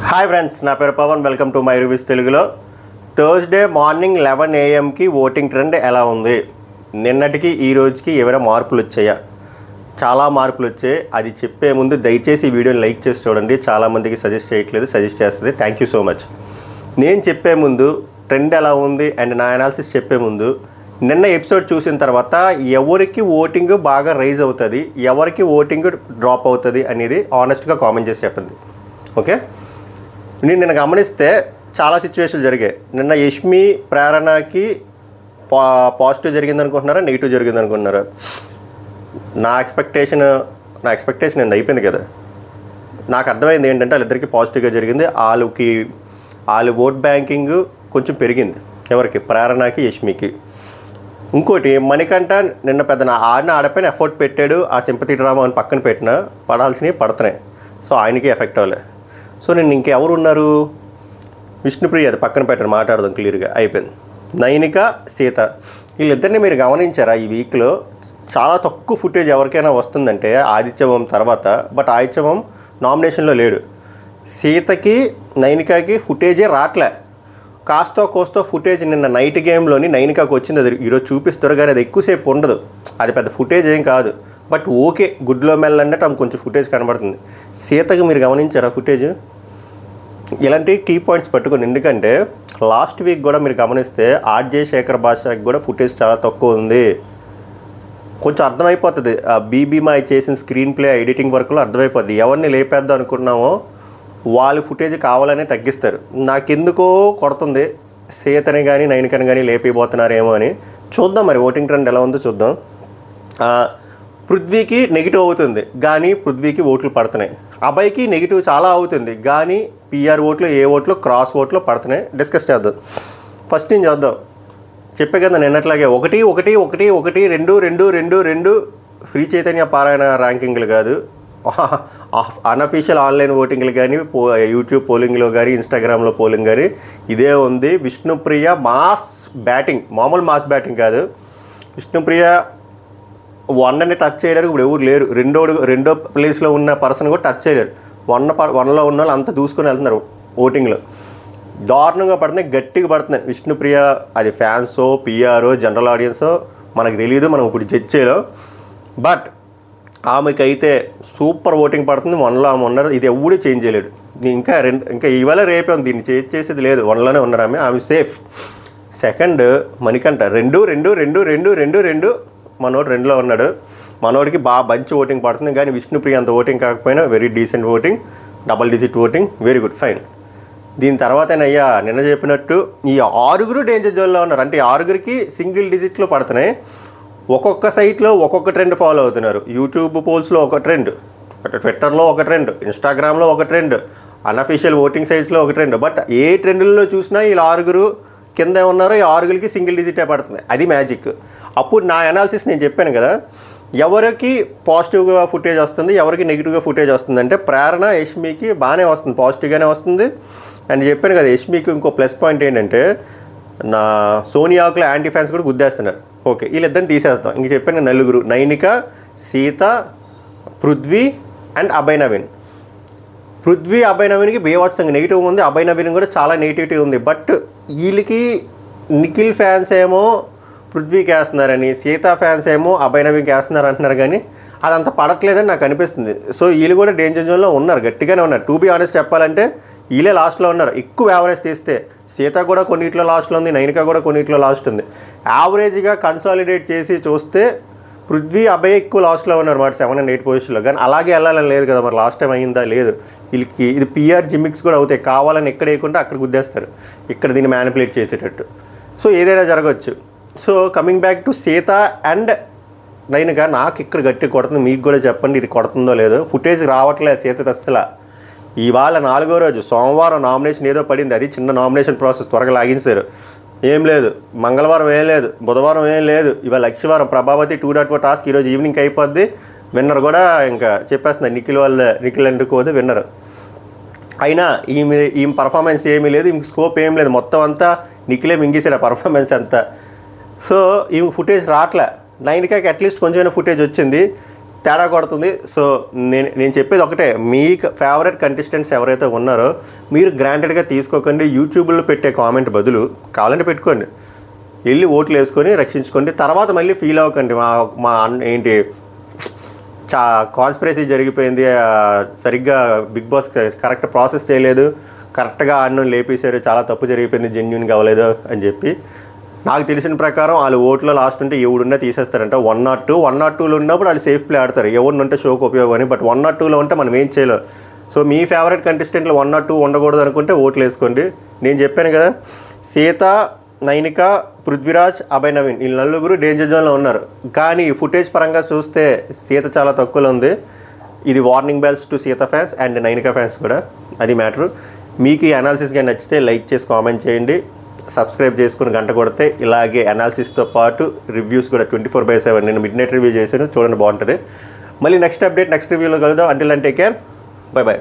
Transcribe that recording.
Hi friends, నా పేరు Pavan. Welcome to my reviews తెలుగులో. Thursday morning 11 AM voting trend ఎలా ఉంది? నిన్నటికి ఈ రోజుకి ఏమైనా మార్పులు వచ్చాయా? చాలా మార్పులు వచ్చాయి. అది చెప్పే ముందు దయచేసి ఈ వీడియోని లైక్ చేసి చూడండి. చాలామందికి సజెస్ట్ చేయట్లేదు, సజెస్ట్ చేస్తుంది. Thank you so much. నేను చెప్పే ముందు ట్రెండ్ ఎలా ఉంది అండ్ నా అనాలిసిస్ చెప్పే ముందు నిన్న ఎపిసోడ్ చూసిన తర్వాత ఎవరికి ఓటింగ్ బాగా రైజ్ అవుతుంది, ఎవరికి ఓటింగ్ డ్రాప్ అవుతుంది అనేది ఆనెస్ట్గా కామెంట్ చేసి చెప్పండి. ఓకే, నేను నిన్న గమనిస్తే చాలా సిచ్యువేషన్లు జరిగాయి. నిన్న యష్మి ప్రేరణకి పాజిటివ్ జరిగింది అనుకుంటున్నారా, నెగిటివ్ జరిగింది అనుకుంటున్నారా? నా ఎక్స్పెక్టేషన్ ఏంది అయిపోయింది కదా. నాకు అర్థమైంది ఏంటంటే వాళ్ళిద్దరికీ పాజిటివ్గా జరిగింది. వాళ్ళ ఓట్ బ్యాంకింగ్ కొంచెం పెరిగింది. ఎవరికి? ప్రేరణకి, యష్మికి. ఇంకోటి, మణికంఠ నిన్న పెద్ద ఆడపైన ఎఫర్ట్ పెట్టాడు. ఆ సింపతి డ్రామా అని పక్కన పెట్టినా పడాల్సినవి పడుతున్నాయి. సో ఆయనకి ఎఫెక్ట్ అవ్వలే. సో నేను ఇంకెవరు ఉన్నారు? విష్ణుప్రియ, అది పక్కన పెట్టాను, మాట్లాడదాం క్లియర్గా. అయిపోయింది. నైనిక, సీత, వీళ్ళిద్దరిని మీరు గమనించారా? ఈ వీక్లో చాలా తక్కువ ఫుటేజ్ ఎవరికైనా వస్తుందంటే ఆదిత్యవం తర్వాత. బట్ ఆదిత్యవం నామినేషన్లో లేడు. సీతకి, నైనికాకి ఫుటేజే రావట్లే. కాస్తో కోస్తో ఫుటేజ్ నిన్న నైట్ గేమ్లోని నైనికాకి వచ్చింది. అది ఈరోజు చూపిస్తారు, కానీ అది ఎక్కువసేపు ఉండదు. అది పెద్ద ఫుటేజ్ ఏం కాదు. బట్ ఓకే, గుడ్లో మెల్ల అన్నట్టు ఆమె కొంచెం ఫుటేజ్ కనబడుతుంది. సీతకి మీరు గమనించారా ఫుటేజ్? ఇలాంటి కీ పాయింట్స్ పట్టుకొని. ఎందుకంటే లాస్ట్ వీక్ కూడా మీరు గమనిస్తే ఆర్జే శేఖర్ భాషకి కూడా ఫుటేజ్ చాలా తక్కువ ఉంది. కొంచెం అర్థమైపోతుంది. బీబీమాయ్ చేసిన స్క్రీన్ ప్లే ఎడిటింగ్ వర్క్లో అర్థమైపోద్ది. ఎవరిని లేపేద్దాం అనుకున్నామో వాళ్ళు ఫుటేజ్ కావాలనే తగ్గిస్తారు. నాకెందుకో కొడుతుంది సీతని కానీ నైనికని కానీ లేపిపోతున్నారేమో అని. చూద్దాం మరి ఓటింగ్ ట్రెండ్ ఎలా ఉందో చూద్దాం. పృథ్వీకి నెగిటివ్ అవుతుంది కానీ పృథ్వీకి ఓట్లు పడుతున్నాయి. అబ్బాయికి నెగిటివ్ చాలా అవుతుంది కానీ పిఆర్ ఓట్లు, ఏ ఓట్లు, క్రాస్ ఓట్లు పడుతున్నాయి. డిస్కస్ చేద్దాం. ఫస్ట్ నేను చూద్దాం. చెప్పే కదా నిన్నట్లాగే 1 1 1 1 2 2 2 2 ఫ్రీ చైతన్య పారాయణ ర్యాంకింగ్లు కాదు, అన్అఫీషియల్ ఆన్లైన్ ఓటింగ్లు కానీ, యూట్యూబ్ పోలింగ్లో కానీ, ఇన్స్టాగ్రామ్లో పోలింగ్ కానీ ఇదే ఉంది. విష్ణుప్రియ మాస్ బ్యాటింగ్, మామూలు మాస్ బ్యాటింగ్ కాదు. విష్ణుప్రియ 1ని టచ్ చేయడానికి ఇప్పుడు ఎవరు లేరు. రెండో ప్లేస్లో ఉన్న పర్సన్ కూడా టచ్ చేయలేరు. 1లో ఉన్న వాళ్ళు అంతా దూసుకొని వెళ్తున్నారు. ఓటింగ్లో దారుణంగా పడుతున్నాయి, గట్టిగా పడుతున్నాయి. విష్ణుప్రియ అది ఫ్యాన్సో, పిఆర్ఓ, జనరల్ ఆడియన్సో మనకు తెలియదు, మనం ఇప్పుడు జడ్జ్ చేయలేం. బట్ ఆమెకైతే సూపర్ ఓటింగ్ పడుతుంది. 1లో ఆమె ఉన్నారు. ఇది ఎవడూ చేంజ్ చేయలేడు. ఇంకా ఇవాళ రేపే దీన్ని చేంజ్ చేసేది లేదు. 1లోనే ఉన్నారు. ఆమె సేఫ్. సెకండ్ మణికంఠ 2 2 2 2 2 2 మనోడు 2లో ఉన్నాడు. మనోడికి బాగా మంచి ఓటింగ్ పడుతుంది. కానీ విష్ణుప్రియ అంత ఓటింగ్ కాకపోయినా very decent voting, double digit voting, very good, fine. దీని తర్వాతనయ్యా నిన్న చెప్పినట్టు ఈ 6 డేంజర్ జోన్లో ఉన్నారు. అంటే 6కి సింగిల్ డిజిట్లో పడుతున్నాయి. ఒక్కొక్క సైట్లో ఒక్కొక్క ట్రెండ్ ఫాలో అవుతున్నారు. యూట్యూబ్ పోల్స్లో ఒక ట్రెండ్, ట్విట్టర్లో ఒక ట్రెండ్, ఇన్స్టాగ్రామ్లో ఒక ట్రెండ్, అన్అఫీషియల్ ఓటింగ్ సైట్స్లో ఒక ట్రెండ్. బట్ ఏ ట్రెండ్లలో చూసినా వీళ్ళు 6 కింద ఉన్నారో ఈ 6కి సింగిల్ డిజిటే పడుతుంది. అది మ్యాజిక్. అప్పుడు నా అనాలిసిస్ నేను చెప్పాను కదా, ఎవరికి పాజిటివ్గా ఫుటేజ్ వస్తుంది, ఎవరికి నెగిటివ్గా ఫుటేజ్ వస్తుంది అంటే ప్రేరణ, యష్మికి బాగానే వస్తుంది, పాజిటివ్గానే వస్తుంది. అండ్ చెప్పాను కదా, యష్మికి ఇంకో ప్లస్ పాయింట్ ఏంటంటే నా సోనియాకులో యాంటీ ఫ్యాన్స్ కూడా గుద్దేస్తున్నారు. ఓకే, వీళ్ళిద్దరిని తీసేస్తాం. ఇంక చెప్పాను నలుగురు, నైనిక, సీత, పృథ్వీ అండ్ అభయ్ నవీన్. పృథ్వీ, అభయ్ నవీన్కి బేవాత్సంగా నెగిటివ్ ఉంది. అభయ్ నవీన్ కూడా చాలా నెగిటివిటీ ఉంది. బట్ వీళ్ళకి నిఖిల్ ఫ్యాన్స్ ఏమో పృథ్వీకి వేస్తున్నారని, సీత ఫ్యాన్స్ ఏమో అభయ్ నవీన్కి వేస్తున్నారు అంటున్నారు. కానీ అదంతా పడట్లేదని నాకు అనిపిస్తుంది. సో వీళ్ళు కూడా డేంజర్ జోన్లో ఉన్నారు, గట్టిగానే ఉన్నారు. టు బీ ఆనెస్ట్ చెప్పాలంటే వీళ్ళే లాస్ట్లో ఉన్నారు. ఎక్కువ యావరేజ్ తీస్తే సీత కూడా కొన్నిట్లో లాస్ట్లో ఉంది, నైనిక కూడా కొన్నిట్లో లాస్ట్ ఉంది. యావరేజ్గా కన్సాలిడేట్ చేసి చూస్తే పృథ్వీ, అభయ్ ఎక్కువ లాస్ట్లో ఉన్నారు మాట, 7 and 8 పొజిషన్లో. కానీ అలాగే వెళ్ళాలని లేదు కదా, మరి లాస్ట్ టైం అయిందా? లేదు. వీళ్ళకి ఇది పిఆర్ జిమ్మిక్స్ కూడా అవుతాయి. కావాలని ఎక్కడ వేయకుండా అక్కడ గుద్దేస్తారు, ఇక్కడ దీన్ని మ్యానిపులేట్ చేసేటట్టు. సో ఏదైనా జరగవచ్చు. So coming back to Sita and Nainika, నాకు ఇక్కడ గట్టి కొడుతుంది. మీకు కూడా చెప్పండి ఇది కొడుతుందో లేదో. ఫుటేజ్ రావట్లేదు సీత అస్సలు. ఇవాళ 4వ రోజు, సోమవారం నామినేషన్ ఏదో పడింది, అది చిన్న నామినేషన్ ప్రాసెస్ త్వరగా లాగించారు. ఏం లేదు. మంగళవారం ఏం లేదు, బుధవారం ఏం లేదు. ఇవాళ లక్ష్మీవారం ప్రభావతి 2.0 టాస్క్ ఈరోజు ఈవినింగ్ అయిపోద్ది. విన్నర్ కూడా ఇంకా చెప్పేస్తుంది, నిఖిల్ అండుకోదు విన్నర్. అయినా ఈమె పర్ఫార్మెన్స్ ఏమీ లేదు, ఈమె స్కోప్ ఏం లేదు. మొత్తం అంతా నిఖిలే మింగేసాడు ఆ పర్ఫార్మెన్స్ అంతా. సో ఈమె ఫుటేజ్ రావట్లే. నైనికాకి అట్లీస్ట్ కొంచెమైనా ఫుటేజ్ వచ్చింది. తేడా కొడుతుంది. సో నేను చెప్పేది ఒకటే, మీ ఫేవరెట్ కంటెస్టెంట్స్ ఎవరైతే ఉన్నారో మీరు గ్రాంటెడ్గా తీసుకోకండి. యూట్యూబ్లో పెట్టే కామెంట్ బదులు కావాలంటే పెట్టుకోండి, వెళ్ళి ఓట్లు వేసుకొని రక్షించుకోండి. తర్వాత మళ్ళీ ఫీల్ అవ్వకండి మా ఏంటి కాన్స్పిరసీ జరిగిపోయింది, సరిగ్గా బిగ్ బాస్ కరెక్ట్ ప్రాసెస్ చేయలేదు, కరెక్ట్గా ఆడిన లేపేశారు, చాలా తప్పు జరిగిపోయింది, జెన్యున్గా అవ్వలేదు అని చెప్పి. నాకు తెలిసిన ప్రకారం వాళ్ళు ఓట్లో లాస్ట్ ఉంటే ఎవడున్నా తీసేస్తారంట. 102లో ఉన్నప్పుడు వాళ్ళు సేఫ్ ప్లే ఆడతారు, ఎవరిని ఉంటే షోకి ఉపయోగం అని. బట్ 102లో ఉంటే మనం ఏం చేయలేం. సో మీ ఫేవరెట్ కంటెస్టెంట్లు 102 ఉండకూడదు అనుకుంటే ఓట్లు వేసుకోండి. నేను చెప్పాను కదా, సీత, నైనిక, పృథ్వీరాజ్, అభయ్ నవీన్ వీళ్ళు నలుగురు డేంజర్ జోన్లో ఉన్నారు. కానీ ఫుటేజ్ పరంగా చూస్తే సీత చాలా తక్కువలో ఉంది. ఇది warning bells to Seetha fans and Nainika fans కూడా, అది మ్యాటర్. మీకు ఈ అనాలిసిస్గా నచ్చితే లైక్ చేసి కామెంట్ చేయండి, సబ్స్క్రైబ్ చేసుకుని గంట కొడితే ఇలాగే అనాలిసిస్తో పాటు రివ్యూస్ కూడా 24/7 నేను మిడ్ నైట్ రివ్యూ చేశాను, చూడండి బాగుంటుంది. మళ్ళీ నెక్స్ట్ అప్డేట్ నెక్స్ట్ రివ్యూలో కలుద్దాం. Until then take care, bye by.